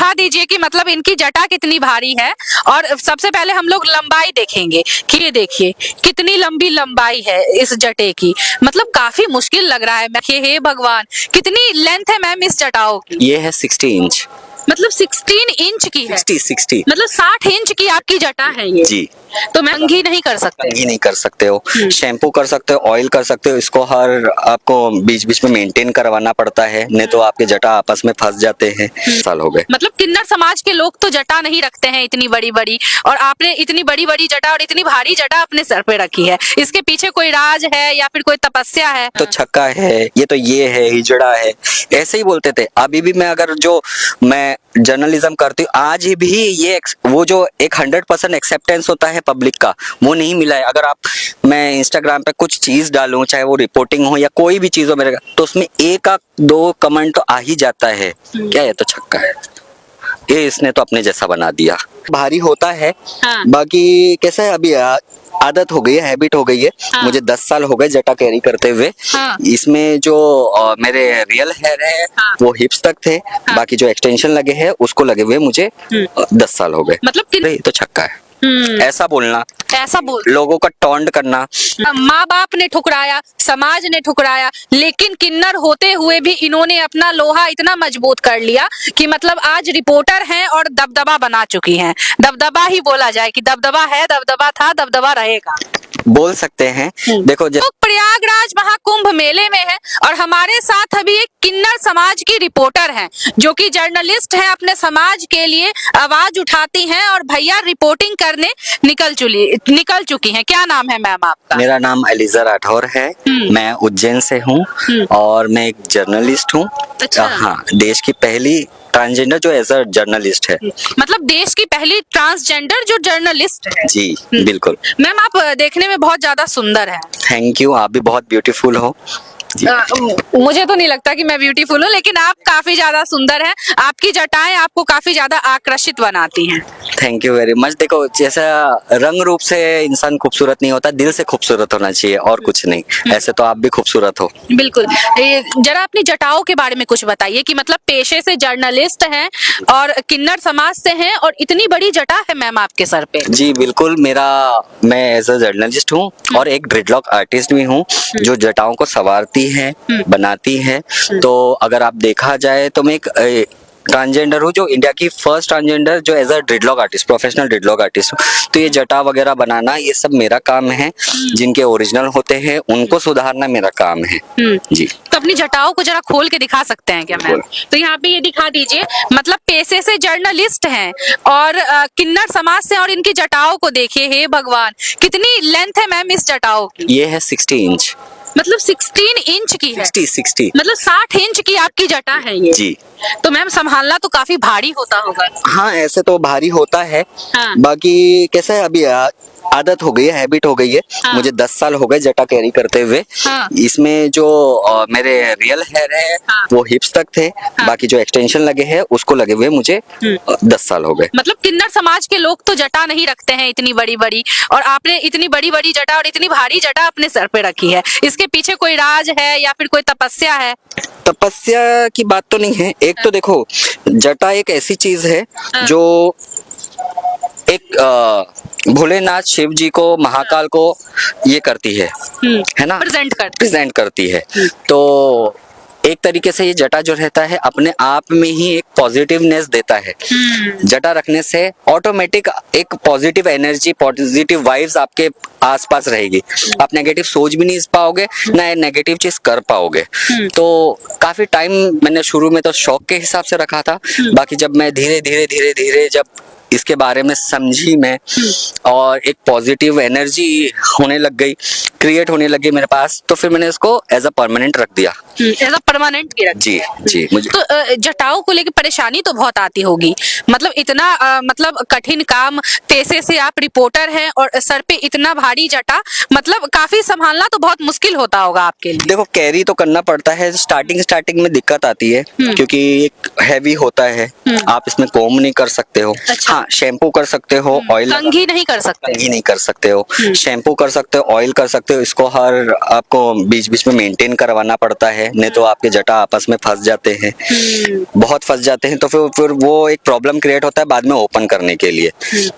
दिखा दीजिए कि मतलब इनकी जटा कितनी भारी है। और सबसे पहले हम लोग लंबाई देखेंगे कि ये देखिए कितनी लंबी लंबाई है इस जटे की, मतलब काफी मुश्किल लग रहा है। मैं हे भगवान, कितनी लेंथ है मैम इस जटाओं की? ये है 60 इंच। मतलब 16 इंच की है? 60 मतलब 60 इंच की आपकी जटा है ये? जी। तो मैं कंघी नहीं कर सकते? कंघी नहीं कर सकते हो, शैम्पू कर सकते हो, ऑयल कर सकते हो। इसको हर आपको बीच बीच में मेंटेन करवाना पड़ता है, नहीं तो आपके जटा आपस में फंस जाते हैं। साल हो गए। मतलब किन्नर समाज के लोग तो जटा नहीं रखते हैं इतनी बड़ी बड़ी, और आपने इतनी बड़ी बड़ी जटा और इतनी भारी जटा अपने सर पे रखी है। इसके पीछे कोई राज है या फिर कोई तपस्या है? तो छक्का है, ये है, हिजड़ा है, ऐसे ही बोलते थे। अभी भी मैं अगर जो मैं जर्नलिज्म करती हूँ, आज भी ये वो जो एक 100% एक्सेप्टेंस होता है पब्लिक का, वो नहीं मिला है। अगर आप मैं इंस्टाग्राम पे कुछ चीज डालूं, चाहे वो रिपोर्टिंग हो या कोई भी चीज हो मेरे, तो उसमें एक दो कमेंट तो आ ही जाता है, क्या ये तो छक्का है, ये इसने तो अपने जैसा बना दिया। भारी होता है। हाँ। बाकी कैसा है, अभी आदत हो गई है, हैबिट हो गई है। हाँ। मुझे 10 साल हो गए जटा कैरी करते हुए। हाँ। इसमें जो मेरे रियल हेयर है, हाँ। वो हिप्स तक थे। बाकी जो एक्सटेंशन लगे हैं उसको लगे हुए मुझे 10 साल हो गए। मतलब ये तो छक्का है, ऐसा बोलना, ऐसा बोल, लोगों का टॉन्ट करना। माँ बाप ने ठुकराया, समाज ने ठुकराया, लेकिन किन्नर होते हुए भी इन्होंने अपना लोहा इतना मजबूत कर लिया कि मतलब आज रिपोर्टर हैं और दबदबा बना चुकी हैं। दबदबा ही बोला जाए कि दबदबा है, दबदबा था, दबदबा रहेगा, बोल सकते हैं। देखो तो प्रयागराज महाकुंभ मेले में है और हमारे साथ अभी एक किन्नर समाज की रिपोर्टर हैं जो कि जर्नलिस्ट हैं, अपने समाज के लिए आवाज उठाती हैं और भैया रिपोर्टिंग करने निकल चुकी हैं। क्या नाम है मैम आपका? मेरा नाम एलिजा राठौर है। मैं उज्जैन से हूँ और मैं एक जर्नलिस्ट हूँ। अच्छा। हाँ, देश की पहली ट्रांसजेंडर जो एज अ जर्नलिस्ट है। मतलब देश की पहली ट्रांसजेंडर जो जर्नलिस्ट है? जी बिल्कुल। मैम आप देखने में बहुत ज्यादा सुंदर है। थैंक यू, आप भी बहुत ब्यूटीफुल हो। मुझे तो नहीं लगता कि मैं ब्यूटीफुल हूँ, लेकिन आप काफी ज्यादा सुंदर हैं। आपकी जटाएं आपको काफी ज्यादा आकर्षित बनाती हैं। Thank you very much. देखो, जैसा रंग रूप से इंसान खूबसूरत नहीं होता, दिल से खूबसूरत होना चाहिए और कुछ नहीं। ऐसे तो आप भी खूबसूरत हो। बिल्कुल। जरा अपनी जटाओं के बारे में कुछ बताइए कि मतलब पेशे से जर्नलिस्ट हैं और किन्नर समाज से हैं और इतनी बड़ी जटा है मैम आपके सर पे। जी बिल्कुल, मैं एज अ जर्नलिस्ट हूँ और एक ड्रेडलॉक आर्टिस्ट भी हूँ जो जटाओं को संवारती है, बनाती है। तो अगर आप देखा जाए तो मैं एक ट्रांसजेंडर हूँ, जो इंडिया की फर्स्ट ट्रांसजेंडर जो as a dreadlock artist, professional dreadlock artist हूँ। तो ये जटा वगैरह बनाना, ये सब मेरा काम है। जिनके ओरिजिनल होते हैं उनको सुधारना मेरा काम है। जी। तो अपनी जटाओं को जरा खोल के दिखा सकते हैं क्या मैम? तो यहाँ पे ये दिखा दीजिए। मतलब पेशे से जर्नलिस्ट हैं और किन्नर समाज से, और इनकी जटाओं को देखिए, हे भगवान, कितनी लेंथ है मैम इस जटाओं की? ये है 60 इंच। मतलब 16 इंच की है? 60 मतलब 60 इंच की आपकी जटा है ये? जी। तो मैम संभालना तो काफी भारी होता होगा। हाँ, ऐसे तो भारी होता है। हाँ। बाकी कैसा है, अभी आदत हो गई है, हैबिट हो गई है। हाँ। मुझे 10 साल हो गए जटा कैरी करते हुए। हाँ। इसमें जो मेरे रियल हेयर है, हाँ। वो हिप्स तक थे। बाकी जो एक्सटेंशन लगे हैं उसको लगे हुए मुझे 10 साल हो गए। मतलब किन्नर समाज के लोग तो जटा नहीं रखते हैं इतनी बड़ी बड़ी, और आपने इतनी बड़ी बड़ी जटा और इतनी भारी जटा अपने सर पे रखी है। इसके पीछे कोई राज है या फिर कोई तपस्या है? तपस्या की बात तो नहीं है। एक तो देखो, जटा एक ऐसी चीज है जो एक भोलेनाथ शिव जी को, महाकाल को ये करती है ना, प्रेजेंट करती है। तो एक तरीके से ये जटा जो रहता है अपने आप में ही एक पॉजिटिवनेस देता है। जटा रखने से ऑटोमेटिक एक पॉजिटिव एनर्जी, पॉजिटिव वाइब्स आपके आसपास रहेगी। आप नेगेटिव सोच भी नहीं पाओगे, ना नेगेटिव चीज कर पाओगे। तो काफी टाइम मैंने शुरू में तो शौक के हिसाब से रखा था। बाकी जब मैं धीरे धीरे जब इसके बारे में समझी मैं, और एक पॉजिटिव एनर्जी होने लग गई, क्रिएट होने लगी मेरे पास, तो फिर मैंने इसको एज अ परमानेंट रख दिया। एज अ परमानेंट की रख दिया। जी मुझे तो जटाओं को लेकर परेशानी तो बहुत आती होगी। मतलब इतना मतलब कठिन काम, पेशे से आप रिपोर्टर हैं और सर पे इतना भारी जटा, मतलब काफी संभालना तो बहुत मुश्किल होता होगा आपके लिए। देखो, कैरी तो करना पड़ता है। स्टार्टिंग में दिक्कत आती है क्योंकि एक हैवी होता है, आप इसमें कॉम नहीं कर सकते हो। अच्छा। हाँ, हाँ, शैम्पू कर सकते हो, ऑयल कंघी नहीं कर सकते। कंघी नहीं कर सकते हो, शैम्पू कर सकते हो, ऑयल कर सकते हो। इसको हर आपको बीच बीच में मेंटेन करवाना पड़ता है, नहीं तो आपके जटा आपस में फंस जाते हैं, बहुत फंस जाते हैं, तो फिर वो एक प्रॉब्लम क्रिएट होता है बाद में ओपन करने के लिए।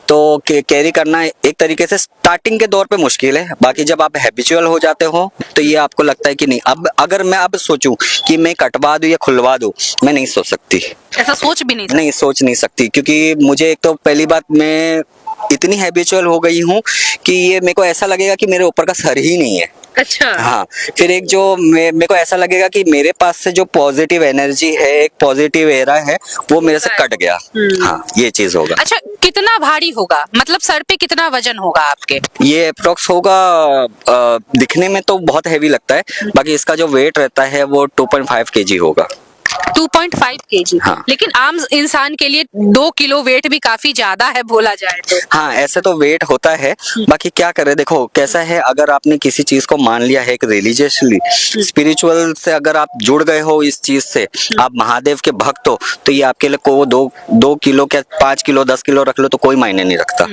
तो कैरी करना एक तरीके से स्टार्टिंग के दौर पे मुश्किल है, बाकी जब आप हैबिचुअल हो जाते हो तो ये आपको लगता है कि नहीं, अब अगर मैं अब सोचूं कि मैं कटवा दूं या खुलवा दूं, मैं नहीं सोच सकती, ऐसा सोच भी नहीं सोच नहीं सकती, क्योंकि मुझे एक तो पहली बात, मैं इतनी हैबिचुअल हो गई हूँ कि ये मेरे को ऐसा लगेगा कि मेरे ऊपर का सर ही नहीं है। अच्छा। हाँ, फिर एक जो मेरे को ऐसा लगेगा कि मेरे पास से जो पॉजिटिव एनर्जी है, एक पॉजिटिव एरा है, वो मेरे से कट गया। हाँ, ये चीज होगा। अच्छा, कितना भारी होगा, मतलब सर पे कितना वजन होगा आपके? ये अप्रोक्स होगा, दिखने में तो बहुत हैवी लगता है, बाकी इसका जो वेट रहता है वो 2.5 kg होगा। 2.5 kg। हाँ। लेकिन आम इंसान के लिए 2 किलो वेट भी काफी ज्यादा है बोला जाए तो। हाँ, ऐसे तो वेट होता है, बाकी क्या करे, देखो कैसा है, अगर आपने किसी चीज को मान लिया है एक रिलीजियसली स्पिरिचुअल से, अगर आप जुड़ गए हो इस चीज से, आप महादेव के भक्त हो, तो ये आपके लिए को 2 किलो क्या 5 किलो 10 किलो रख लो तो कोई मायने नहीं रखता।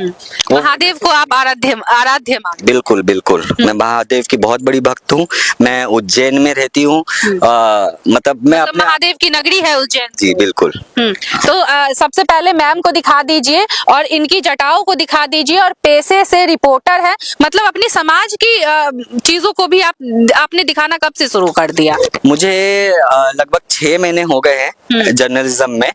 महादेव को आप आराध्य मानते? बिल्कुल बिल्कुल, मैं महादेव की बहुत बड़ी भक्त हूँ। मैं उज्जैन में रहती हूँ, मतलब मैं अपने महादेव की नगरी है उज्जैन। जी बिल्कुल। तो सबसे पहले मैम को दिखा दीजिए और इनकी जटाओं को दिखा दीजिए, और पेशे से रिपोर्टर है, मतलब अपनी समाज की चीजों को भी आपने दिखाना कब से शुरू कर दिया? मुझे लगभग 6 महीने हो गए हैं जर्नलिज्म में,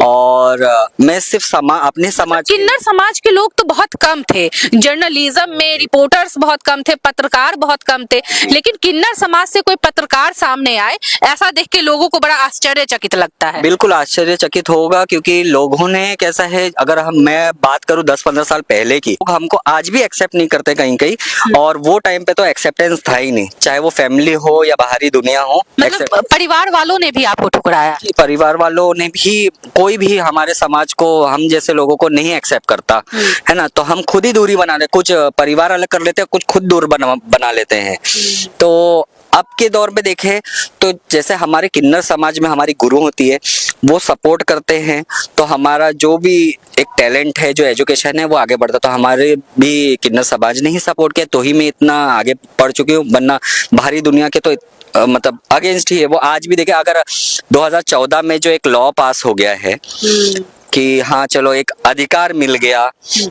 और मैं सिर्फ अपने समाज, किन्नर समाज के लोग तो बहुत कम थे जर्नलिज्म में, रिपोर्टर्स बहुत कम थे, पत्रकार बहुत कम थे, लेकिन किन्नर समाज से कोई पत्रकार सामने आए, ऐसा देख के लोगों को बड़ा आश्चर्यचकित लगता है। बिल्कुल आश्चर्यचकित होगा, क्योंकि लोगों ने कैसा है, अगर मैं बात करूं 10-15 साल पहले की, हमको आज भी एक्सेप्ट नहीं करते कहीं कहीं, और वो टाइम पे तो एक्सेप्टेंस था ही नहीं, चाहे वो फैमिली हो या बाहरी दुनिया हो। मतलब परिवार वालों ने भी आपको ठुकराया? परिवार वालों ने भी, कोई भी हमारे समाज को, हम जैसे लोगों को नहीं एक्सेप्ट करता है ना, तो हम खुद ही दूरी बना लेते, कुछ परिवार अलग कर लेते हैं, कुछ खुद दूर बना लेते हैं। तो अब के दौर में देखें तो जैसे हमारे किन्नर समाज में हमारी गुरु होती है, वो सपोर्ट करते हैं, तो हमारा जो भी एक टैलेंट है, जो एजुकेशन है, वो आगे बढ़ता। तो हमारे भी किन्नर समाज ने ही सपोर्ट किया, तो ही मैं इतना आगे बढ़ चुकी हूँ, वरना बाहरी दुनिया के तो मतलब अगेंस्ट ही है वो। आज भी देखें, अगर 2014 में जो एक लॉ पास हो गया है कि हाँ चलो एक अधिकार मिल गया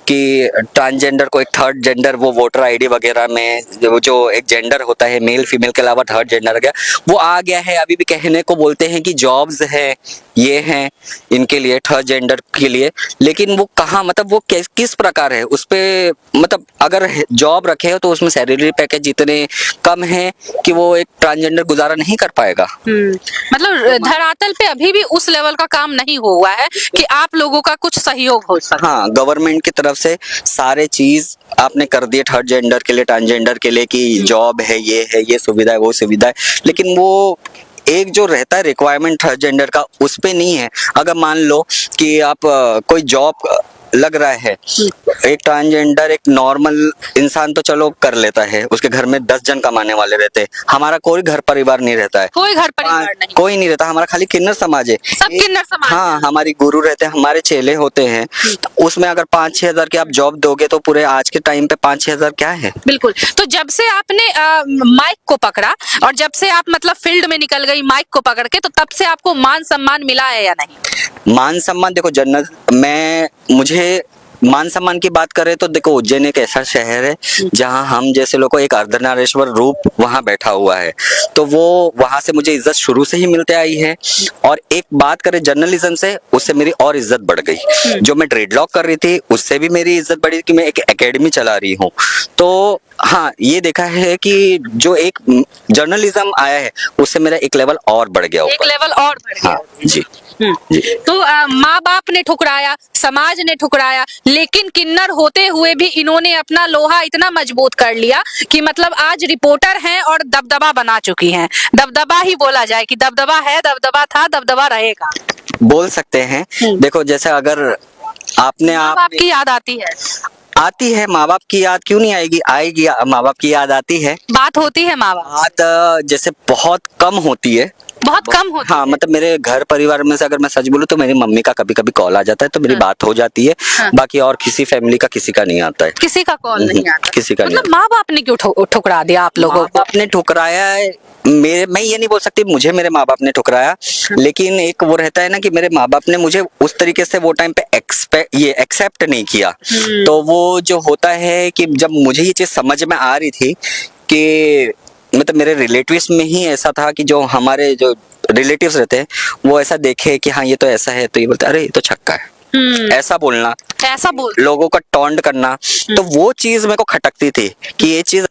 कि ट्रांसजेंडर को एक थर्ड जेंडर, वो वोटर आईडी वगैरह में जो एक जेंडर होता है, मेल फीमेल के अलावा थर्ड जेंडर आ गया, वो आ गया है। अभी भी कहने को बोलते हैं कि जॉब्स है, ये हैं इनके लिए, थर्ड जेंडर के लिए, लेकिन वो कहाँ, मतलब वो किस प्रकार है उस पे, मतलब अगर जॉब रखे हो तो उसमें सैलरी पैकेज इतने कम है कि वो एक ट्रांसजेंडर गुजारा नहीं कर पाएगा। मतलब धरातल पे अभी भी उस लेवल का काम नहीं हुआ है कि आप लोगों का कुछ सहयोग हो सके। हाँ, गवर्नमेंट की तरफ से सारे चीज आपने कर दिए थर्ड जेंडर के लिए, ट्रांसजेंडर के लिए, कि जॉब है, ये सुविधा है, वो सुविधा है, लेकिन वो एक जो रहता है रिक्वायरमेंट थर्ड जेंडर का, उस पे नहीं है। अगर मान लो कि आप कोई जॉब लग रहा है, एक ट्रांसजेंडर, एक नॉर्मल इंसान तो चलो कर लेता है, उसके घर में 10 जन कमाने वाले रहते हैं, हमारा कोई घर परिवार नहीं रहता है, कोई घर परिवार नहीं, कोई नहीं रहता, हमारा खाली किन्नर समाज है, सब किन्नर समाज। हाँ, हमारी गुरु रहते हैं, हमारे चेले होते हैं, तो उसमें अगर 5-6 हजार की आप जॉब दोगे तो पूरे आज के टाइम पे 5-6 हजार क्या है। बिल्कुल। तो जब से आपने माइक को पकड़ा और जब से आप मतलब फील्ड में निकल गई माइक को पकड़ के, तो तब से आपको मान सम्मान मिला है या नहीं? मान सम्मान, देखो मुझे मान सम्मान की बात करें तो देखो, उज्जैन एक ऐसा शहर है जहां हम जैसे लोगों को एक अर्धनारीश्वर रूप वहां बैठा हुआ है, तो वो वहां से मुझे इज्जत शुरू से ही मिलते आई है। और एक बात करें जर्नलिज्म से, उससे मेरी और इज्जत बढ़ गई। जो मैं ड्रेडलॉक कर रही थी उससे भी मेरी इज्जत बढ़ी कि मैं एक एकेडमी चला रही हूँ। तो हाँ, ये देखा है कि जो एक जर्नलिज्म आया है उससे मेरा एक लेवल और बढ़ गया, एक लेवल और बढ़ गया। हाँ जी। तो माँ बाप ने ठुकराया, समाज ने ठुकराया, लेकिन किन्नर होते हुए भी इन्होंने अपना लोहा इतना मजबूत कर लिया कि मतलब आज रिपोर्टर हैं और दबदबा बना चुकी हैं। दबदबा ही बोला जाए कि दबदबा है, दबदबा था, दबदबा रहेगा, बोल सकते हैं। देखो जैसे अगर आपने माँ बाप की याद आती है, माँ बाप की याद क्यों नहीं आएगी, आएगी, माँ बाप की याद आती है, बात होती है माँ बाप, बात जैसे बहुत कम होती है, बहुत कम होती हाँ, मतलब मेरे घर परिवार में से अगर मैं सच बोलूं तो मेरी मम्मी का कभी कभी कॉल आ जाता है तो मेरी बात हो जाती है। बाकी और किसी फैमिली का किसी का नहीं आता है। किसी का कॉल नहीं आता। किसी का नहीं मतलब माँ बाप ने क्यों ठुकरा दिया आप लोगों को? आपने ठुकराया है। मैं ये नहीं बोल सकती मुझे मेरे माँ बाप ने ठुकराया, लेकिन एक वो रहता है ना कि मेरे माँ बाप ने मुझे उस तरीके से वो टाइम पे एक्सेप्ट नहीं किया। तो वो जो होता है कि जब मुझे ये चीज समझ में आ रही थी कि मतलब मेरे रिलेटिव्स में ही ऐसा था कि जो हमारे जो रिलेटिव्स रहते हैं वो ऐसा देखे कि हाँ ये तो ऐसा है, तो ये बोलते अरे ये तो छक्का है। ऐसा बोलना, ऐसा बोल लोगों का टॉन्ट करना, तो वो चीज मेरे को खटकती थी कि ये चीज